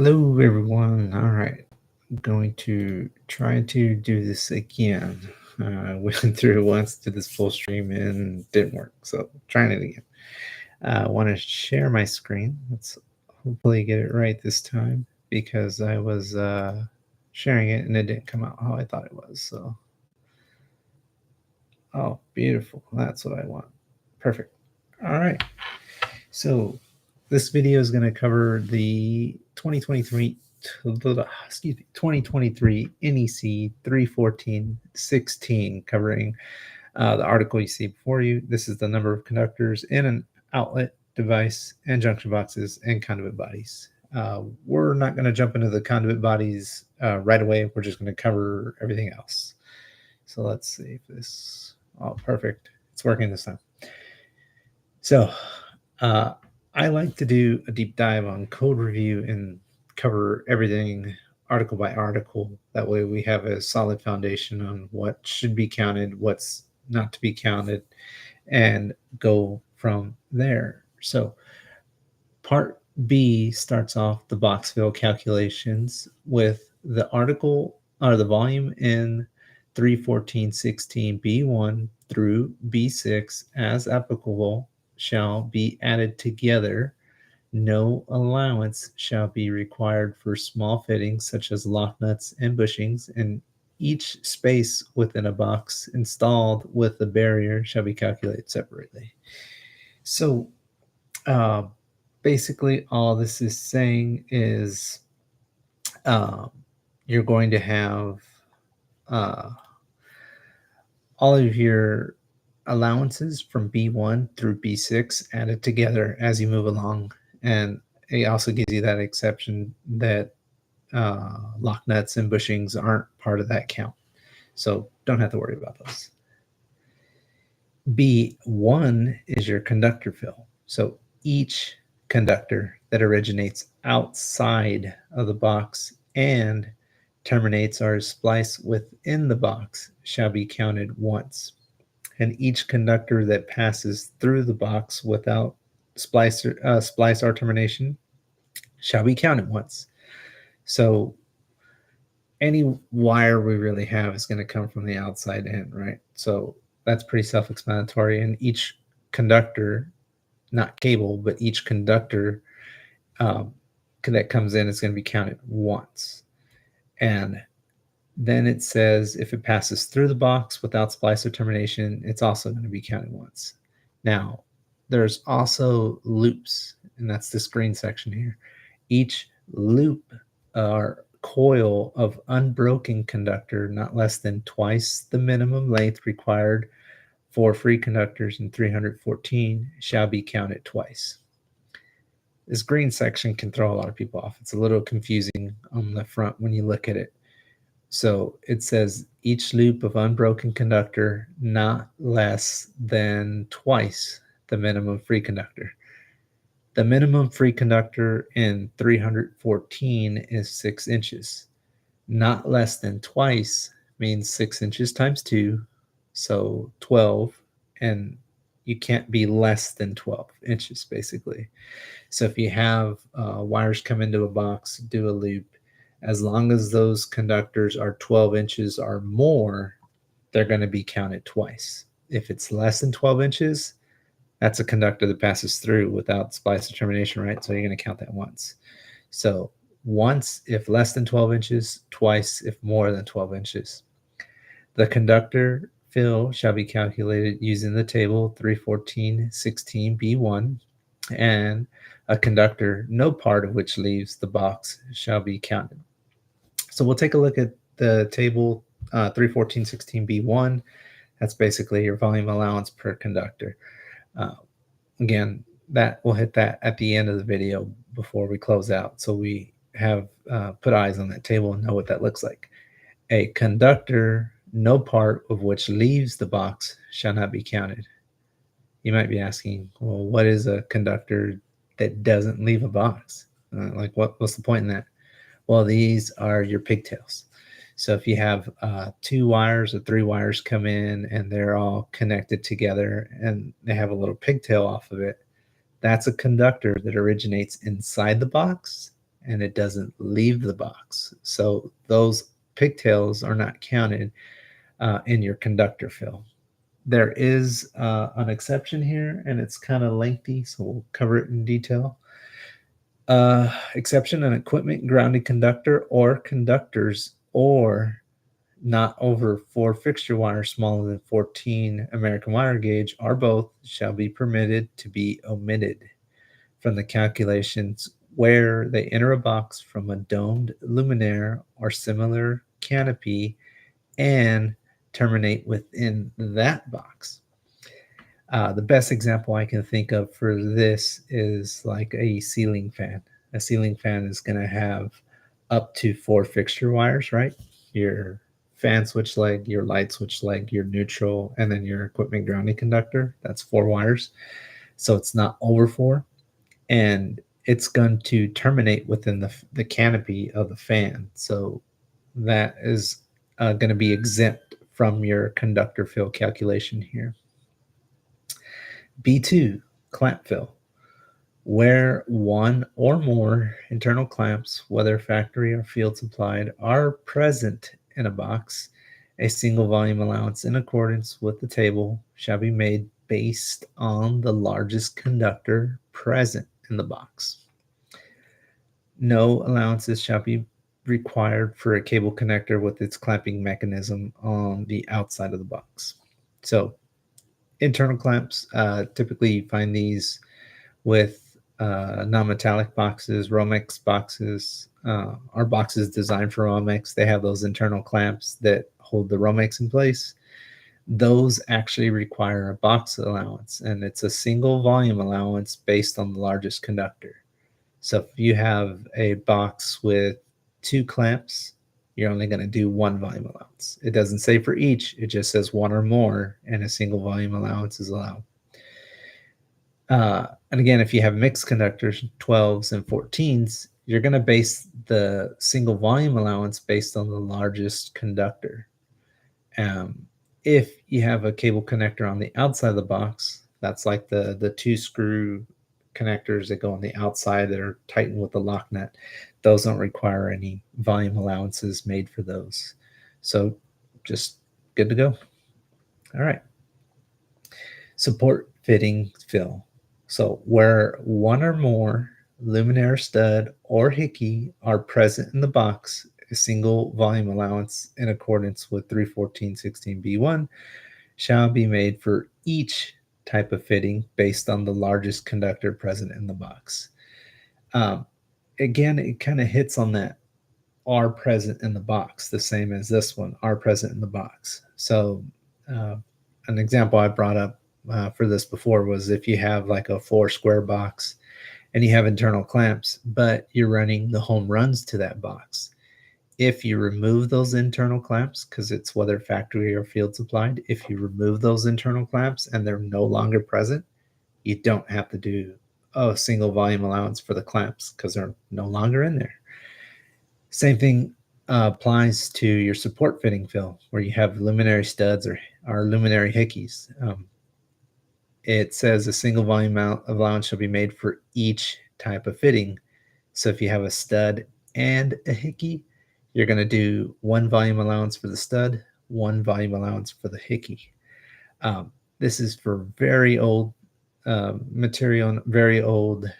Hello, everyone. All right, I'm going to try to do this again. I went through it once, did this full stream and didn't work. So trying it again. I want to share my screen. Let's hopefully get it right this time because I was sharing it and it didn't come out how I thought it was. So, oh, beautiful. That's what I want. Perfect. All right. So this video is going to cover the 2023 NEC 314.16, covering the article you see before you. This is the number of conductors in an outlet device and junction boxes and conduit bodies. We're not going to jump into the conduit bodies right away. We're just going to cover everything else. So let's see if this, oh, perfect. It's working this time. So I like to do a deep dive on code review and cover everything article by article. That way we have a solid foundation on what should be counted, what's not to be counted, and go from there. So part B starts off the box fill calculations with the article or the volume in 314.16 B1 through B6 as applicable shall be added together. No allowance shall be required for small fittings such as lock nuts and bushings, and each space within a box installed with a barrier shall be calculated separately. So basically all this is saying is you're going to have all of your allowances from B1 through B6 added together as you move along. And it also gives you that exception that lock nuts and bushings aren't part of that count. So don't have to worry about those. B1 is your conductor fill. So each conductor that originates outside of the box and terminates or is spliced within the box shall be counted once. And each conductor that passes through the box without splice or termination shall be counted once. So any wire we really have is going to come from the outside in, right? So that's pretty self-explanatory. And each conductor, not cable, but each conductor that comes in is going to be counted once. And then it says if it passes through the box without splice or termination, it's also going to be counted once. Now, there's also loops, and that's this green section here. Each loop or coil of unbroken conductor not less than twice the minimum length required for free conductors in 314 shall be counted twice. This green section can throw a lot of people off. It's a little confusing on the front when you look at it. So it says each loop of unbroken conductor not less than twice the minimum free conductor. The minimum free conductor in 314 is 6 inches. Not less than twice means 6 inches times 2, so 12, and you can't be less than 12 inches basically. So if you have wires come into a box, do a loop, as long as those conductors are 12 inches or more, they're going to be counted twice. If it's less than 12 inches, that's a conductor that passes through without splice or termination, right? So you're going to count that once. So once if less than 12 inches, twice if more than 12 inches. The conductor fill shall be calculated using the table 314.16b1, and a conductor, no part of which leaves the box, shall be counted. So we'll take a look at the table 314.16b1. That's basically your volume allowance per conductor. Again, that we'll hit that at the end of the video before we close out, so we have put eyes on that table and know what that looks like. A conductor, no part of which leaves the box, shall not be counted. You might be asking, well, what is a conductor that doesn't leave a box? Like what's the point in that? Well, these are your pigtails. So if you have 2 wires or 3 wires come in and they're all connected together and they have a little pigtail off of it, that's a conductor that originates inside the box and it doesn't leave the box. So those pigtails are not counted in your conductor fill. There is an exception here, and it's kind of lengthy, so we'll cover it in detail. Exception: an equipment grounded conductor or conductors or not over 4 fixture wires smaller than 14 American wire gauge or both shall be permitted to be omitted from the calculations where they enter a box from a domed luminaire or similar canopy and terminate within that box. The best example I can think of for this is like a ceiling fan. A ceiling fan is going to have up to 4 fixture wires, right? Your fan switch leg, your light switch leg, your neutral, and then your equipment grounding conductor. That's 4 wires. So it's not over 4. And it's going to terminate within the canopy of the fan. So that is going to be exempt from your conductor fill calculation here. B2, clamp fill, where one or more internal clamps, whether factory or field supplied, are present in a box, a single volume allowance in accordance with the table shall be made based on the largest conductor present in the box. No allowances shall be required for a cable connector with its clamping mechanism on the outside of the box. So internal clamps, typically you find these with non-metallic boxes, Romex boxes, our boxes designed for Romex. They have those internal clamps that hold the Romex in place. Those actually require a box allowance, and it's a single volume allowance based on the largest conductor. So if you have a box with 2 clamps, you're only going to do 1 volume allowance. It doesn't say for each, it just says 1 or more, and a single volume allowance is allowed. And again, if you have mixed conductors, 12s and 14s, you're going to base the single volume allowance based on the largest conductor. If you have a cable connector on the outside of the box, that's like the 2 screw connectors that go on the outside that are tightened with the lock nut. Those don't require any volume allowances made for those. So just good to go. All right. Support fitting fill. So where one or more luminaire stud or hickey are present in the box, a single volume allowance in accordance with 314.16b1 shall be made for each type of fitting based on the largest conductor present in the box. Again, it kind of hits on that are present in the box, the same as this one, are present in the box. So an example I brought up for this before was if you have like a 4 square box and you have internal clamps, but you're running the home runs to that box. If you remove those internal clamps, because it's whether factory or field supplied, if you remove those internal clamps and they're no longer present, you don't have to do a single volume allowance for the clamps because they're no longer in there. Same thing applies to your support fitting fill, where you have luminary studs or luminary hickeys. It says a single volume allowance shall be made for each type of fitting. So if you have a stud and a hickey, you're going to do 1 volume allowance for the stud, 1 volume allowance for the hickey. This is for very old material and very old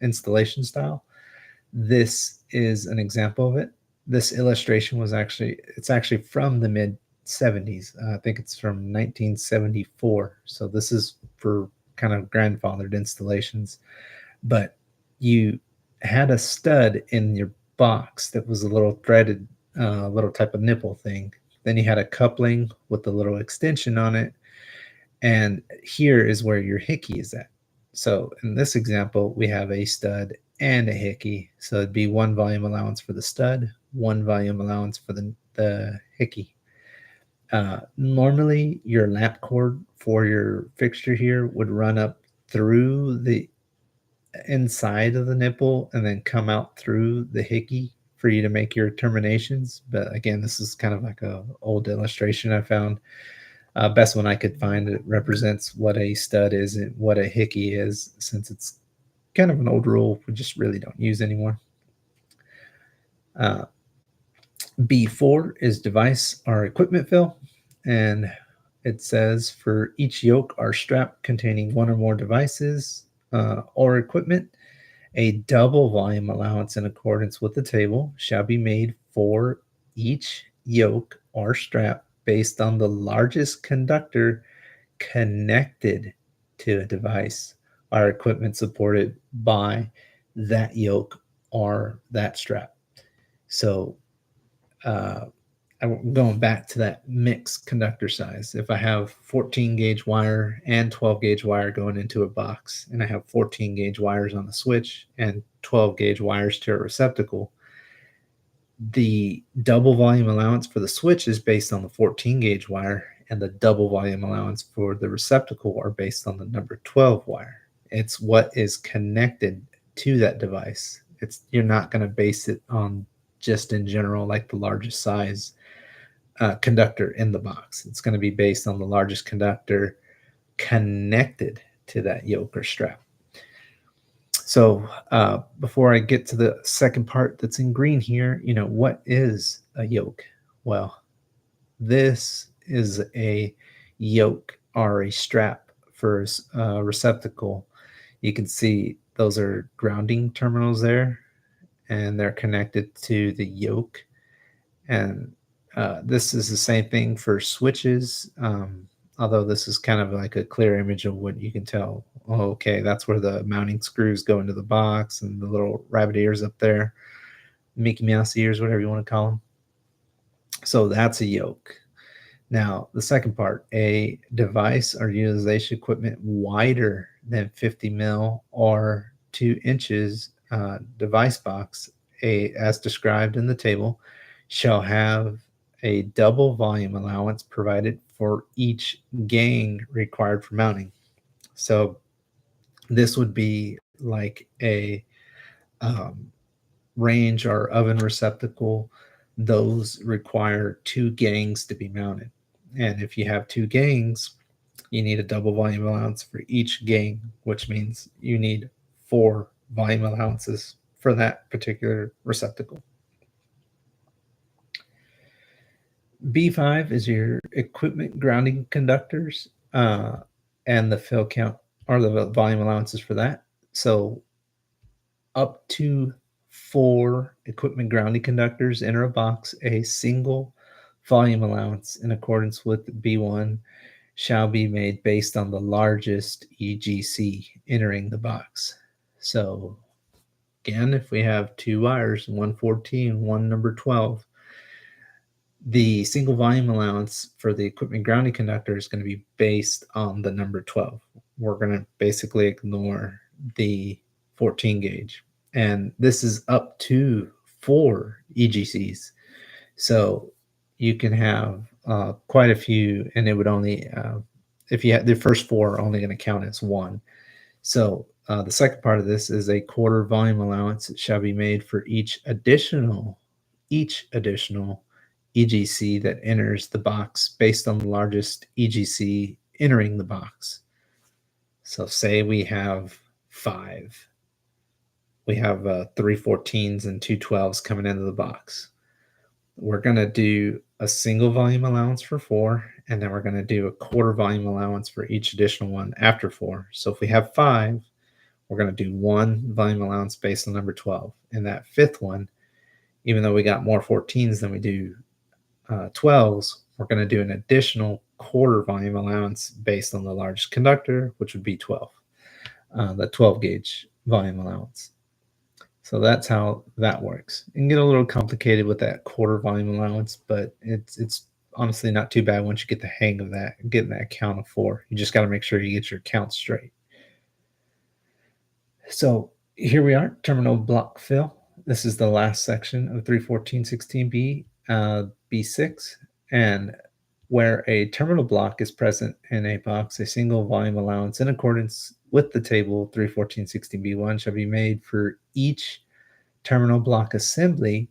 installation style. This is an example of it. This illustration was it's actually from the mid 70s. I think it's from 1974. So this is for kind of grandfathered installations. But you had a stud in your box that was a little threaded, little type of nipple thing. Then you had a coupling with a little extension on it. And here is where your hickey is at. So in this example, we have a stud and a hickey. So it'd be 1 volume allowance for the stud, 1 volume allowance for the hickey. Normally, your lamp cord for your fixture here would run up through the inside of the nipple and then come out through the hickey for you to make your terminations. But again, this is kind of like a old illustration I found. Best one I could find. It represents what a stud is and what a hickey is, since it's kind of an old rule we just really don't use anymore. B4 is device or equipment fill, and it says for each yoke or strap containing one or more devices or equipment, a double volume allowance in accordance with the table shall be made for each yoke or strap based on the largest conductor connected to a device or equipment supported by that yoke or that strap. So uh, I'm going back to that mixed conductor size. If I have 14 gauge wire and 12 gauge wire going into a box, and I have 14 gauge wires on the switch and 12 gauge wires to a receptacle, the double volume allowance for the switch is based on the 14 gauge wire, and the double volume allowance for the receptacle are based on the number 12 wire. It's what is connected to that device. You're not going to base it on just in general like the largest size conductor in the box. It's going to be based on the largest conductor connected to that yoke or strap. So before I get to the second part that's in green here, what is a yoke? Well, this is a yoke or a strap for a receptacle. You can see those are grounding terminals there, and they're connected to the yoke. And this is the same thing for switches, although this is kind of like a clear image of what you can tell. Oh, okay, that's where the mounting screws go into the box and the little rabbit ears up there, Mickey Mouse ears, whatever you want to call them. So that's a yoke. Now, the second part, a device or utilization equipment wider than 50 mil or 2 inches device box, as described in the table, shall have a double volume allowance provided for each gang required for mounting. So this would be like a range or oven receptacle. Those require 2 gangs to be mounted. And if you have 2 gangs, you need a double volume allowance for each gang, which means you need 4 volume allowances for that particular receptacle. B5 is your equipment grounding conductors and the fill count or the volume allowances for that. So up to 4 equipment grounding conductors enter a box. A single volume allowance in accordance with B1 shall be made based on the largest EGC entering the box. So again, if we have 2 wires, one 14, one number 12, the single volume allowance for the equipment grounding conductor is going to be based on the number 12. We're going to basically ignore the 14 gauge. And this is up to 4 EGCs. So you can have quite a few, and it would only, if you have the first 4 are only going to count as 1. So the second part of this is a quarter volume allowance shall be made for each additional EGC that enters the box based on the largest EGC entering the box. So say we have 5. We have 3 14s and 2 12s coming into the box. We're going to do a single volume allowance for 4, and then we're going to do a quarter volume allowance for each additional one after 4. So if we have 5, we're going to do 1 volume allowance based on number 12. And that 5th one, even though we got more 14s than we do 12s, we're going to do an additional quarter volume allowance based on the largest conductor, which would be 12, the 12 gauge volume allowance. So that's how that works. It can get a little complicated with that quarter volume allowance, but it's honestly not too bad once you get the hang of that, getting that count of 4. You just got to make sure you get your count straight. So here we are, terminal block fill. This is the last section of 314.16b, B6, and where a terminal block is present in a box, a single volume allowance in accordance with the table 314.16b1 shall be made for each terminal block assembly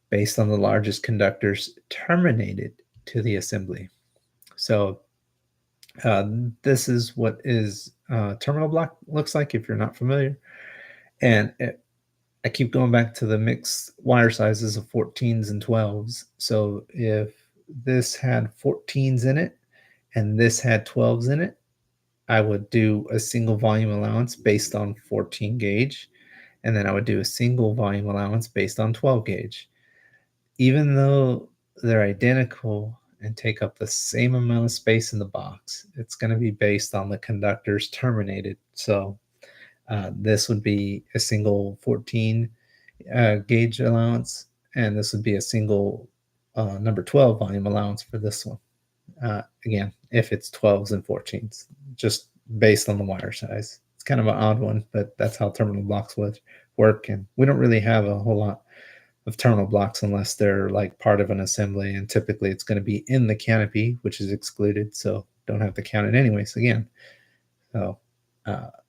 based on the largest conductors terminated to the assembly. So this is what is terminal block looks like if you're not familiar. And I keep going back to the mixed wire sizes of 14s and 12s. So if this had 14s in it and this had 12s in it, I would do a single volume allowance based on 14 gauge, and then I would do a single volume allowance based on 12 gauge. Even though they're identical and take up the same amount of space in the box, it's going to be based on the conductors terminated. So this would be a single 14 gauge allowance, and this would be a single number 12 volume allowance for this one. Again, if it's 12s and 14s, just based on the wire size. It's kind of an odd one, but that's how terminal blocks would work. And we don't really have a whole lot of terminal blocks unless they're like part of an assembly. And typically it's going to be in the canopy, which is excluded. So don't have to count it anyways again. So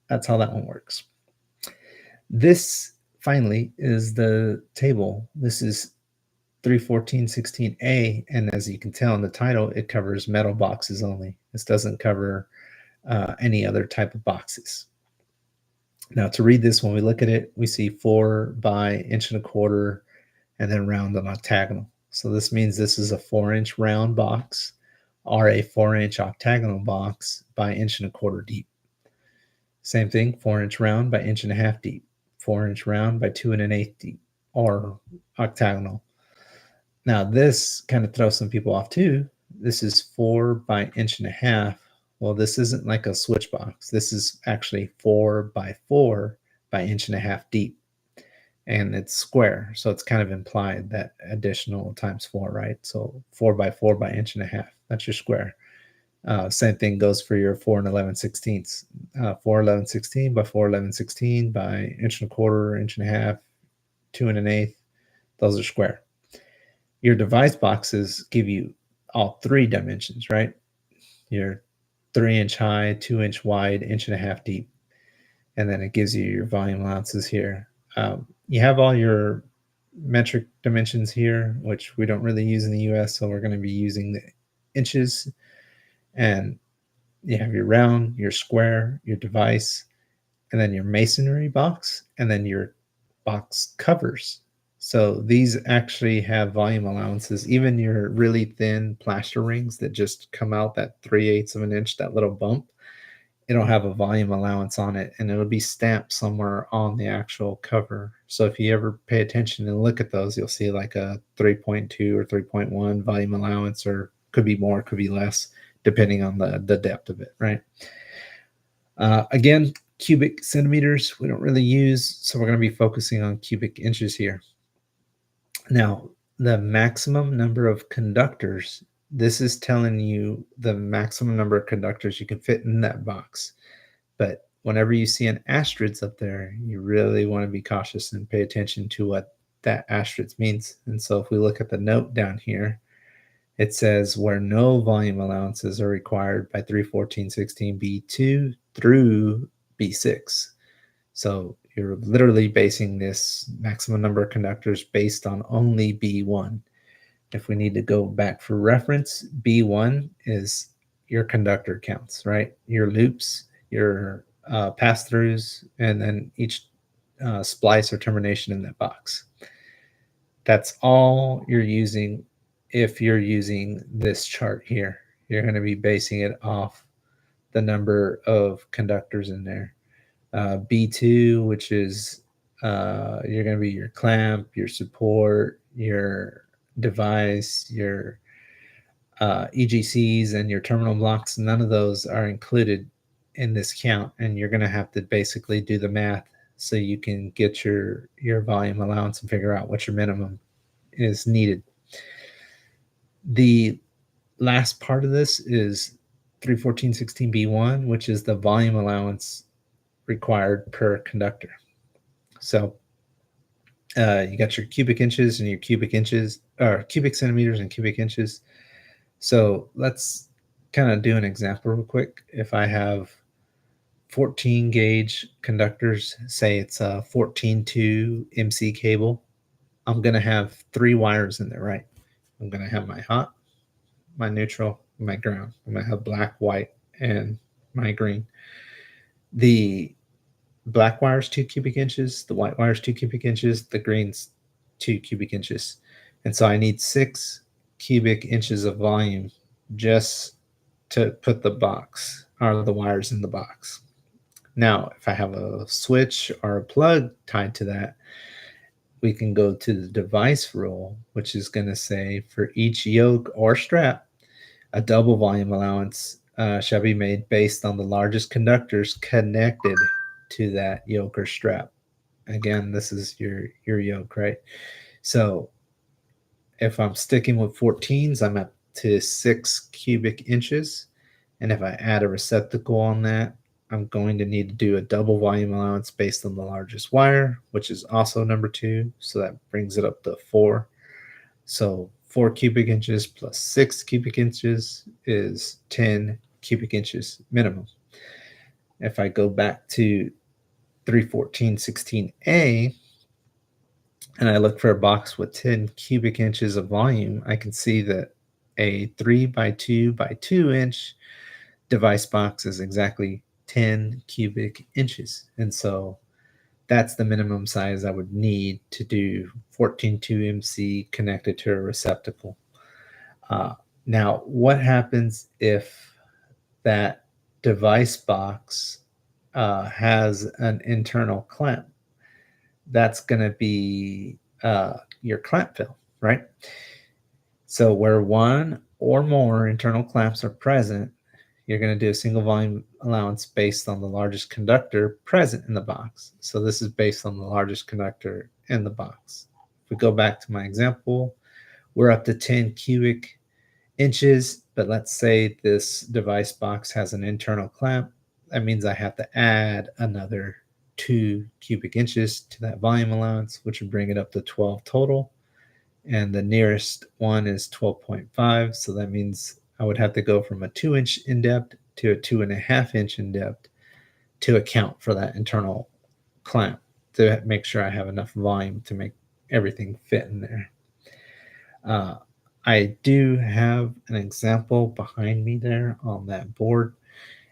that's how that one works. This finally is the table. This is 31416A, and as you can tell in the title, it covers metal boxes only. This doesn't cover any other type of boxes. Now, to read this, when we look at it, we see 4 by 1.25 inches and then round and octagonal. So this means this is a 4-inch round box or a 4-inch octagonal box by 1.25 inches deep. Same thing, 4-inch round by 1.5 inches deep, 4-inch round by 2 1/8 deep, or octagonal. Now this kind of throws some people off too. This is 4 by 1.5 inches. Well, this isn't like a switch box. This is actually 4 by 4 by 1.5 inches deep, and it's square. So it's kind of implied that additional times 4, right? So 4 by 4 by 1.5 inches. That's your square. Same thing goes for your 4 11/16. 4 11/16 by 4 11/16 by 1.25 inches, 1.5 inches, 2 1/8. Those are square. Your device boxes give you all 3 dimensions, right? Your 3-inch high, 2-inch wide, 1.5 inches deep. And then it gives you your volume allowances here. You have all your metric dimensions here, which we don't really use in the US, so we're going to be using the inches. And you have your round, your square, your device, and then your masonry box, and then your box covers. So these actually have volume allowances. Even your really thin plaster rings that just come out that 3/8 of an inch, that little bump, it'll have a volume allowance on it, and it'll be stamped somewhere on the actual cover. So if you ever pay attention and look at those, you'll see like a 3.2 or 3.1 volume allowance, or could be more, could be less, depending on the depth of it, right? Again, cubic centimeters we don't really use, so we're going to be focusing on cubic inches here. Now, the maximum number of conductors, this is telling you the maximum number of conductors you can fit in that box. But whenever you see an asterisk up there, you really want to be cautious and pay attention to what that asterisk means. And so if we look at the note down here, it says where no volume allowances are required by 31416B2 through B6. So you're literally basing this maximum number of conductors based on only B1. If we need to go back for reference, B1 is your conductor counts, right? Your loops, your pass-throughs, and then each splice or termination in that box. That's all you're using. If you're using this chart here, you're going to be basing it off the number of conductors in there. B2, which is you're going to be your clamp, your support, your device, your EGCs, and your terminal blocks. None of those are included in this count, and you're going to have to basically do the math so you can get your volume allowance and figure out what your minimum is needed. The last part of this is 31416B1, which is the volume allowance required per conductor. So you got your cubic inches and your cubic inches, or cubic centimeters and cubic inches. So let's kind of do an example real quick. If I have 14 gauge conductors, say it's a 14-2 MC cable, I'm going to have 3 wires in there, right? I'm going to have my hot, my neutral, my ground. I'm going to have black, white, and my green. The black wire is 2 cubic inches, the white wire is 2 cubic inches, the green's 2 cubic inches. And so I need 6 cubic inches of volume just to put the box or the wires in the box. Now, if I have a switch or a plug tied to that, we can go to the device rule, which is going to say for each yoke or strap, a double volume allowance shall be made based on the largest conductors connected to that yoke or strap. Again, this is your yoke, right? So if I'm sticking with 14s, I'm up to 6 cubic inches. And if I add a receptacle on that, I'm going to need to do a double volume allowance based on the largest wire, which is also number 2. So that brings it up to 4. So 4 cubic inches plus 6 cubic inches is 10 cubic inches minimum. If I go back to 314.16a and I look for a box with 10 cubic inches of volume, I can see that a 3 by 2 by 2 inch device box is exactly 10 cubic inches. And so that's the minimum size I would need to do 14.2MC connected to a receptacle. Now, what happens if that device box has an internal clamp? That's going to be your clamp fill, right? So where one or more internal clamps are present, you're going to do a single volume allowance based on the largest conductor present in the box. So this is based on the largest conductor in the box. If we go back to my example, we're up to 10 cubic inches, but let's say this device box has an internal clamp. That means I have to add another 2 cubic inches to that volume allowance, which would bring it up to 12 total. And the nearest one is 12.5. So that means I would have to go from a 2-inch in depth to a 2.5-inch in depth to account for that internal clamp to make sure I have enough volume to make everything fit in there. I do have an example behind me there on that board.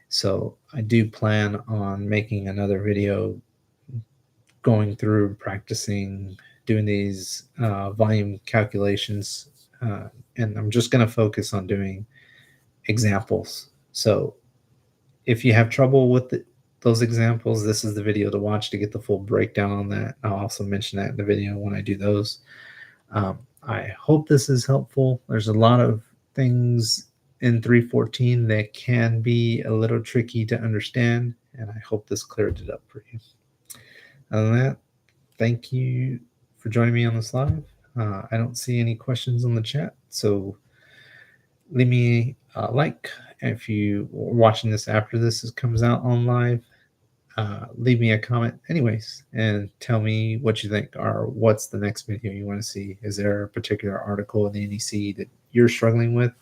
So I do plan on making another video going through practicing doing these volume calculations. And I'm just going to focus on doing examples. So if you have trouble with those examples, this is the video to watch to get the full breakdown on that. I'll also mention that in the video when I do those. I hope this is helpful. There's a lot of things in 314 that can be a little tricky to understand, and I hope this cleared it up for you. Other than that, thank you for joining me on this live. I don't see any questions on the chat, so leave me a like. If you are watching this after this comes out on live, leave me a comment anyways and tell me what you think or what's the next video you want to see. Is there a particular article in the NEC that you're struggling with?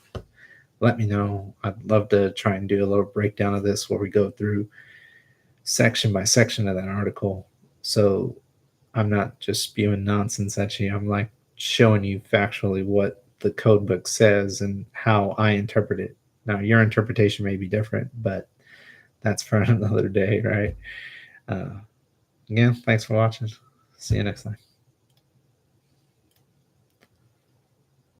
Let me know. I'd love to try and do a little breakdown of this where we go through section by section of that article. So I'm not just spewing nonsense at you. I'm like showing you factually what the code book says and how I interpret it. Now, your interpretation may be different, but that's for another day, right? Again, thanks for watching. See you next time.